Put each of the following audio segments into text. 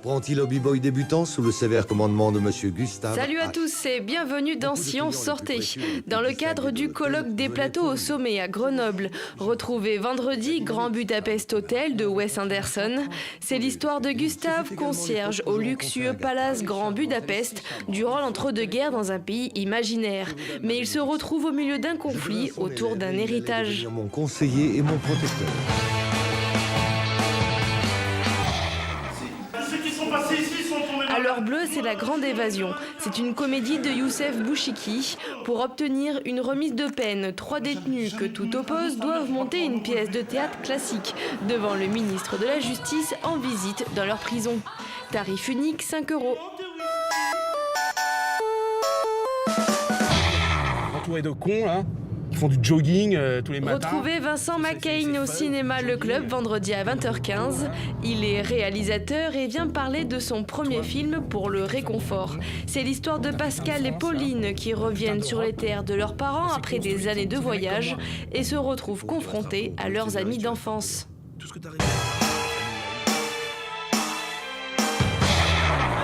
Apprenti lobby-boy débutant sous le sévère commandement de Monsieur Gustave. Salut à tous et bienvenue dans Science Sortez. Dans le cadre du colloque des plateaux au sommet à Grenoble, retrouvez vendredi Grand Budapest Hotel de Wes Anderson. C'est l'histoire de Gustave, concierge au luxueux palace Grand Budapest, durant l'entre-deux-guerres dans un pays imaginaire. Mais il se retrouve au milieu d'un conflit autour d'un héritage. Mon conseiller et mon protecteur. À l'heure bleue, c'est La Grande Évasion. C'est une comédie de Youssef Bouchiki. Pour obtenir une remise de peine, 3 détenus que tout oppose doivent monter une pièce de théâtre classique devant le ministre de la Justice en visite dans leur prison. Tarif unique, 5 €. Entouré de cons, là, qui font du jogging tous les matins. Retrouvez Vincent McCain au cinéma Le Club vendredi à 20h15. Il est réalisateur et vient parler de son premier film pour le réconfort. C'est l'histoire de Pascal et Pauline qui reviennent sur les terres de leurs parents après des années de voyage et se retrouvent confrontés à leurs amis d'enfance.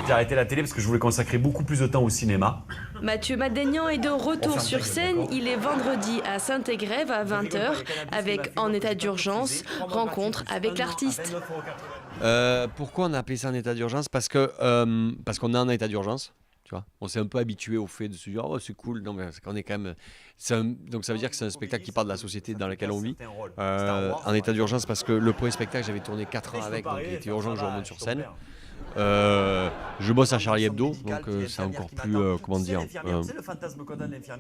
J'ai arrêté la télé parce que je voulais consacrer beaucoup plus de temps au cinéma. Mathieu Madénian est de retour sur scène. Il est vendredi à Saint-Égrève à 20h avec En état d'urgence, rencontre avec l'artiste. Pourquoi on a appelé ça un état d'urgence ? Parce qu'on est en état d'urgence. Tu vois, on s'est un peu habitué au fait de se dire oh c'est cool, non mais c'est qu'on est quand même donc ça veut dire que c'est un spectacle qui parle de la société dans laquelle on vit en état d'urgence parce que le premier spectacle j'avais tourné 4 ans avec, donc il était urgent que je remonte sur scène. Je bosse à Charlie Hebdo, donc c'est encore plus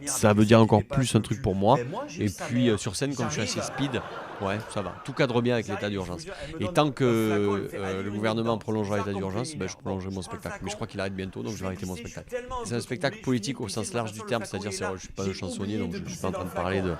ça veut dire encore plus un truc pour moi. Et puis sur scène, comme je suis assez speed, ouais, ça va. Tout cadre bien avec l'état d'urgence. Et tant que le gouvernement prolongera l'état d'urgence, je prolongerai mon spectacle. Mais je crois qu'il arrête bientôt, donc je vais arrêter mon spectacle. C'est un spectacle politique au sens large du terme, c'est-à-dire je suis pas un chansonnier, donc je suis pas en train de parler de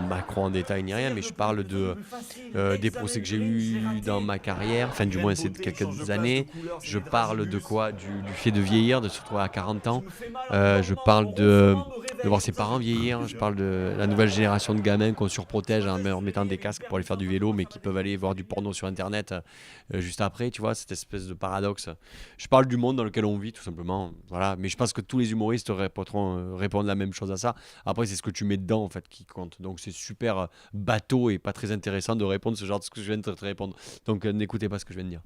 Macron en détail ni rien, mais je parle des procès que j'ai eus dans ma carrière, enfin du moins c'est quelques années. Je parle de quoi ? Du fait de vieillir, de se retrouver à 40 ans. Je parle de voir ses parents vieillir. Je parle de la nouvelle génération de gamins qu'on surprotège en mettant des casques pour aller faire du vélo, mais qui peuvent aller voir du porno sur Internet juste après, tu vois, cette espèce de paradoxe. Je parle du monde dans lequel on vit, tout simplement. Voilà. Mais je pense que tous les humoristes répondent la même chose à ça. Après, c'est ce que tu mets dedans, en fait, qui compte. Donc, c'est super bateau et pas très intéressant de répondre ce genre de ce que je viens de te répondre. Donc, n'écoutez pas ce que je viens de dire.